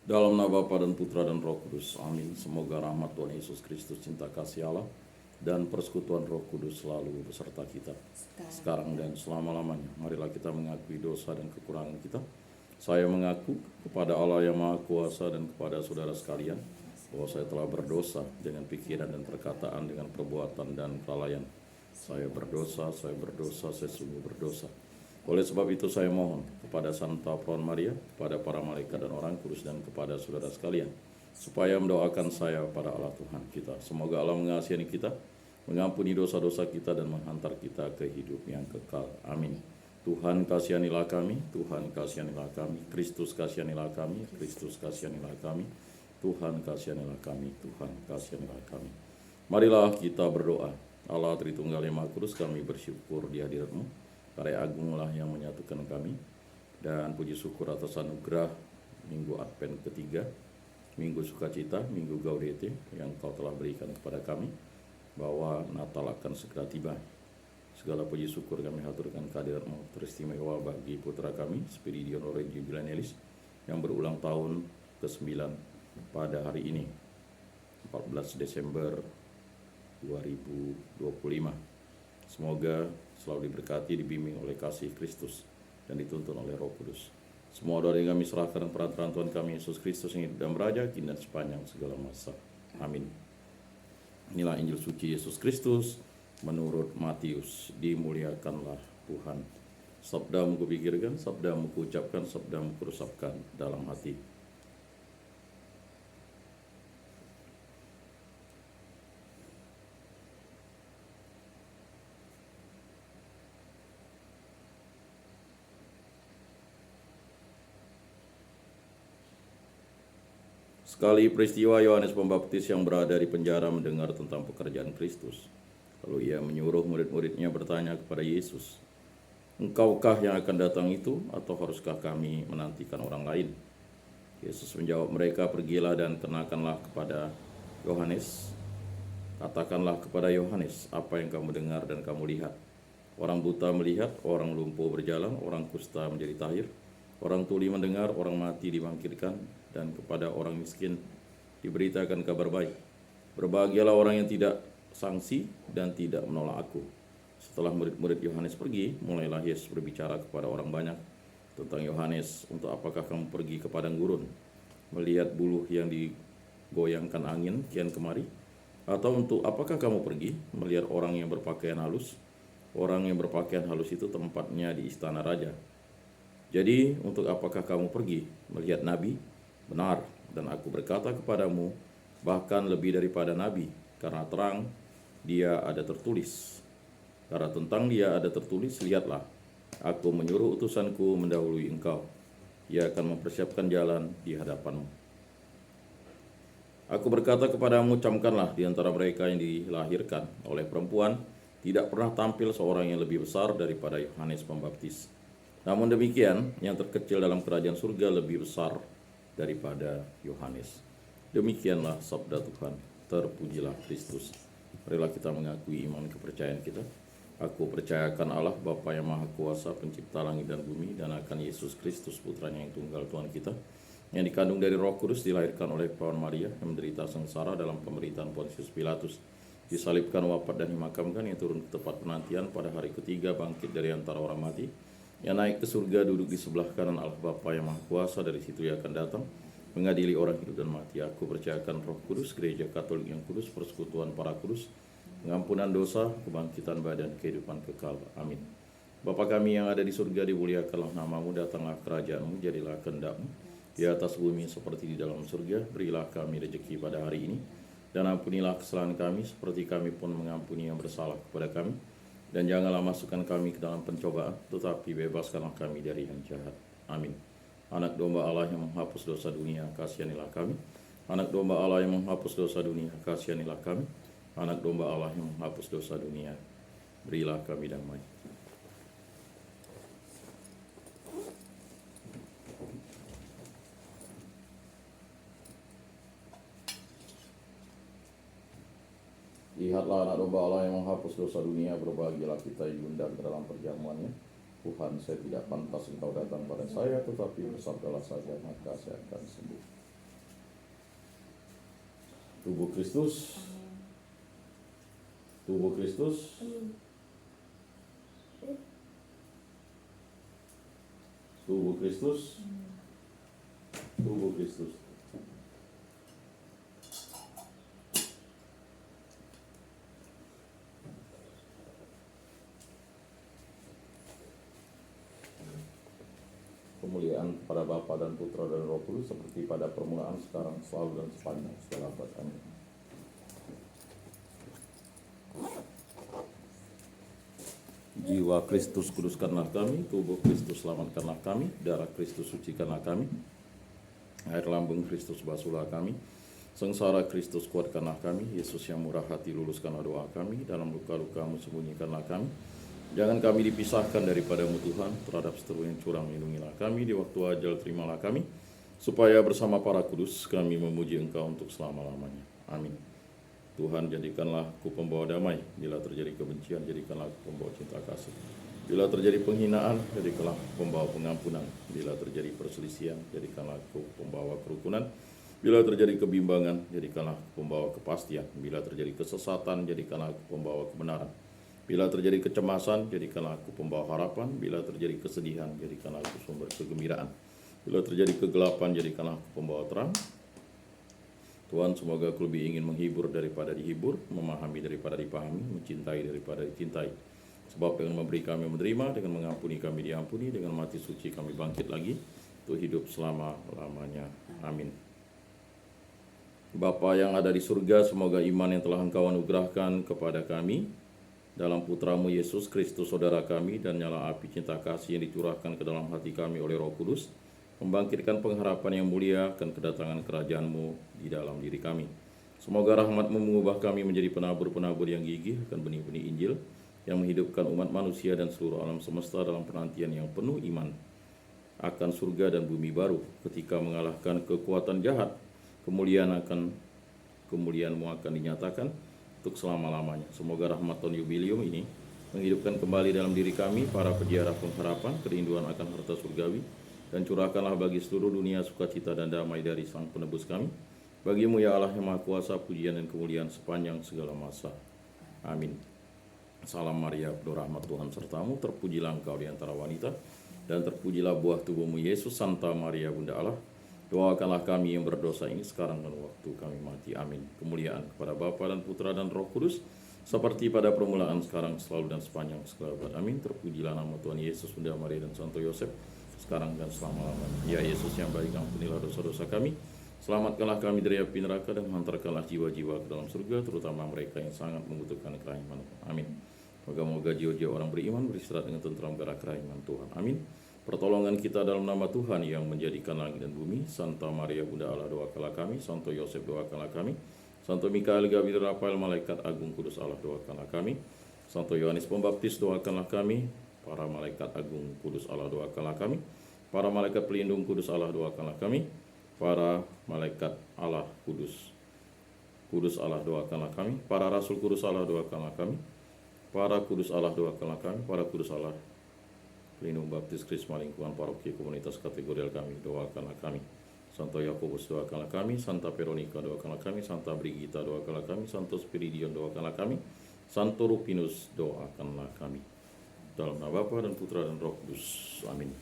Dalam nama Bapa dan Putra dan Roh Kudus. Amin. Semoga rahmat Tuhan Yesus Kristus, cinta kasih Allah, dan persekutuan Roh Kudus selalu beserta kita sekarang dan selama-lamanya. Marilah kita mengakui dosa dan kekurangan kita. Saya mengaku kepada Allah yang Maha Kuasa dan kepada saudara sekalian bahwa saya telah berdosa dengan pikiran dan perkataan, dengan perbuatan dan kelalaian. Saya berdosa, saya sungguh berdosa. Oleh sebab itu saya mohon kepada Santa Peron Maria, kepada para malaikat dan orang kudus, dan kepada saudara sekalian, supaya mendoakan saya pada Allah Tuhan kita. Semoga Allah mengasihi kita, mengampuni dosa-dosa kita, dan menghantar kita ke hidup yang kekal. Amin. Tuhan kasihanilah kami, Tuhan kasihanilah kami, Kristus kasihanilah kami, Kristus kasihanilah kami, Tuhan kasihanilah kami, Tuhan kasihanilah kami. Marilah kita berdoa. Allah Tritunggal yang Maha Kudus, kami bersyukur di hadirat-Mu. Karya agunglah yang menyatukan kami, dan puji syukur atas anugerah Minggu Advent ketiga, Minggu Sukacita, Minggu Gaudete yang Kau telah berikan kepada kami, bahwa Natal akan segera tiba. Segala puji syukur kami haturkan kehadirat-Mu teristimewa bagi putra kami, Spiridion Lorenzo Villanelis, yang berulang tahun ke-9 pada hari ini, 14 Desember 2025. Semoga selalu diberkati, dibimbing oleh kasih Kristus, dan dituntun oleh Roh Kudus. Semua doa yang kami serahkan perantaraan Tuhan kami Yesus Kristus yang hidup dan beraja kini dan sepanjang segala masa. Amin. Inilah Injil suci Yesus Kristus menurut Matius. Dimuliakanlah Tuhan. Sabdamu kupikirkan, sabdamu kuucapkan, sabdamu kuresapkan dalam hati. Sekali peristiwa Yohanes Pembaptis yang berada di penjara mendengar tentang pekerjaan Kristus. Lalu ia menyuruh murid-muridnya bertanya kepada Yesus, "Engkaukah yang akan datang itu, atau haruskah kami menantikan orang lain?" Yesus menjawab mereka, "Pergilah dan kenakanlah kepada Yohanes. Katakanlah kepada Yohanes apa yang kamu dengar dan kamu lihat. Orang buta melihat, orang lumpuh berjalan, orang kusta menjadi tahir, orang tuli mendengar, orang mati dibangkitkan, dan kepada orang miskin diberitakan kabar baik. Berbahagialah orang yang tidak sangsi dan tidak menolak aku." Setelah murid-murid Yohanes pergi, mulailah Yesus berbicara kepada orang banyak tentang Yohanes. "Untuk apakah kamu pergi ke padang gurun, melihat buluh yang digoyangkan angin kian kemari? Atau untuk apakah kamu pergi melihat orang yang berpakaian halus? Orang yang berpakaian halus itu tempatnya di istana raja. Jadi, untuk apakah kamu pergi melihat nabi? Benar, dan aku berkata kepadamu, bahkan lebih daripada nabi, karena terang dia ada tertulis. Karena tentang dia ada tertulis, lihatlah, aku menyuruh utusanku mendahului engkau. Ia akan mempersiapkan jalan di hadapanmu. Aku berkata kepadamu, camkanlah di antara mereka yang dilahirkan oleh perempuan, tidak pernah tampil seorang yang lebih besar daripada Yohanes Pembaptis. Namun demikian, yang terkecil dalam kerajaan surga lebih besar daripada Yohanes." Demikianlah sabda Tuhan. Terpujilah Kristus. Marilah kita mengakui iman kepercayaan kita. Aku percayakan Allah, Bapa yang Maha Kuasa, pencipta langit dan bumi, dan akan Yesus Kristus, putranya yang tunggal Tuhan kita, yang dikandung dari Roh Kudus, dilahirkan oleh Peron Maria, yang menderita sengsara dalam pemerintahan Pontius Pilatus, disalibkan, wafat, dan dimakamkan, yang turun ke tempat penantian, pada hari ketiga bangkit dari antara orang mati, yang naik ke surga, duduk di sebelah kanan Allah Bapa yang Maha Kuasa, dari situ ia akan datang mengadili orang hidup dan mati. Aku percayakan Roh Kudus, gereja Katolik yang kudus, persekutuan para kudus, pengampunan dosa, kebangkitan badan, kehidupan kekal. Amin. Bapa kami yang ada di surga, dimuliakanlah namamu, datanglah kerajaanmu, jadilah kehendak-mu di atas bumi seperti di dalam surga. Berilah kami rezeki pada hari ini, dan ampunilah kesalahan kami seperti kami pun mengampuni yang bersalah kepada kami. Dan janganlah masukkan kami ke dalam pencobaan, tetapi bebaskanlah kami dari yang jahat. Amin. Anak domba Allah yang menghapus dosa dunia, kasihanilah kami. Anak domba Allah yang menghapus dosa dunia, kasihanilah kami. Anak domba Allah yang menghapus dosa dunia, berilah kami damai. Lihatlah anak domba Allah yang menghapus dosa dunia, berbahagialah kita yang diundang ke dalam perjamuannya. Tuhan, saya tidak pantas engkau datang pada saya, tetapi bersabdalah saja, maka saya akan sembuh. Tubuh Kristus. Tubuh Kristus. Tubuh Kristus. Tubuh Kristus. Kemuliaan kepada Bapa dan Putra dan Roh Kudus seperti pada permulaan, sekarang, selalu dan sepanjang segala abad. Amin. Jiwa Kristus kuduskanlah kami, tubuh Kristus selamatkanlah kami, darah Kristus sucikanlah kami, air lambung Kristus basuhlah kami, sengsara Kristus kuatkanlah kami, Yesus yang murah hati luluskanlah doa kami, dalam luka-lukamu sembunyikanlah kami. Jangan kami dipisahkan daripadamu Tuhan, terhadap seteru yang curang lindungilah kami, di waktu ajal terimalah kami, supaya bersama para kudus kami memuji Engkau untuk selama-lamanya. Amin. Tuhan, jadikanlah aku pembawa damai, bila terjadi kebencian jadikanlah aku pembawa cinta kasih. Bila terjadi penghinaan jadikanlah pembawa pengampunan, bila terjadi perselisihan jadikanlah aku pembawa kerukunan, bila terjadi kebimbangan jadikanlah aku pembawa kepastian, bila terjadi kesesatan jadikanlah aku pembawa kebenaran. Bila terjadi kecemasan, jadikanlah aku pembawa harapan. Bila terjadi kesedihan, jadikanlah aku sumber kegembiraan. Bila terjadi kegelapan, jadikanlah aku pembawa terang. Tuhan, semoga aku lebih ingin menghibur daripada dihibur, memahami daripada dipahami, mencintai daripada dicintai. Sebab dengan memberi kami menerima, dengan mengampuni kami diampuni, dengan mati suci kami bangkit lagi, untuk hidup selama-lamanya. Amin. Bapa yang ada di surga, semoga iman yang telah Engkau anugerahkan kepada kami dalam Putramu Yesus Kristus saudara kami, dan nyala api cinta kasih yang dicurahkan ke dalam hati kami oleh Roh Kudus, membangkitkan pengharapan yang mulia akan kedatangan kerajaan-Mu di dalam diri kami. Semoga rahmat-Mu mengubah kami menjadi penabur-penabur yang gigih akan benih-benih Injil, yang menghidupkan umat manusia dan seluruh alam semesta dalam penantian yang penuh iman akan surga dan bumi baru, ketika mengalahkan kekuatan jahat, kemuliaan-Mu akan dinyatakan untuk selama-lamanya. Semoga rahmat tahun jubilium ini menghidupkan kembali dalam diri kami para peziarah pengharapan, kerinduan akan harta surgawi, dan curahkanlah bagi seluruh dunia sukacita dan damai dari Sang Penebus kami. Bagi-Mu ya Allah yang Maha Kuasa, pujian dan kemuliaan sepanjang segala masa. Amin. Salam Maria, penuh rahmat Tuhan sertamu, terpujilah engkau di antara wanita, dan terpujilah buah tubuhmu Yesus. Santa Maria Bunda Allah, doakanlah kami yang berdosa ini sekarang dan waktu kami mati. Amin. Kemuliaan kepada Bapa dan Putra dan Roh Kudus, seperti pada permulaan, sekarang, selalu dan sepanjang segala abad. Amin. Terpujilah nama Tuhan Yesus, Bunda Maria dan Santo Yosef, sekarang dan selama-lamanya. Ya Yesus yang baik, ampunilah dosa-dosa kami, selamatkanlah kami dari api neraka, dan hantarkanlah jiwa-jiwa ke dalam surga, terutama mereka yang sangat membutuhkan kerahiman. Amin. Moga-moga jiwa-jiwa orang beriman beristirahat dengan tentram karena kerahiman Tuhan. Amin. Pertolongan kita dalam nama Tuhan yang menjadikan langit dan bumi. Santa Maria Bunda Allah, doakanlah kami. Santo Yosef, doakanlah kami. Santo Mikael, Gabriel, Rafael, malaikat agung kudus Allah, doakanlah kami. Santo Yohanes Pembaptis, doakanlah kami. Para malaikat agung kudus Allah, doakanlah kami. Para malaikat pelindung kudus Allah, doakanlah kami. Para malaikat Allah kudus Allah, doakanlah kami. Para rasul kudus Allah, doakanlah kami. Para kudus Allah, doakanlah kami. Para kudus Allah pelindung baptis Krisma lingkungan paroki komunitas kategorial kami, doakanlah kami. Santo Yakobus, doakanlah kami. Santa Veronica, doakanlah kami. Santa Brigita, doakanlah kami. Santo Spiridion, doakanlah kami. Santo Rupinus, doakanlah kami. Dalam nama Bapa dan Putra dan Roh Kudus. Amin.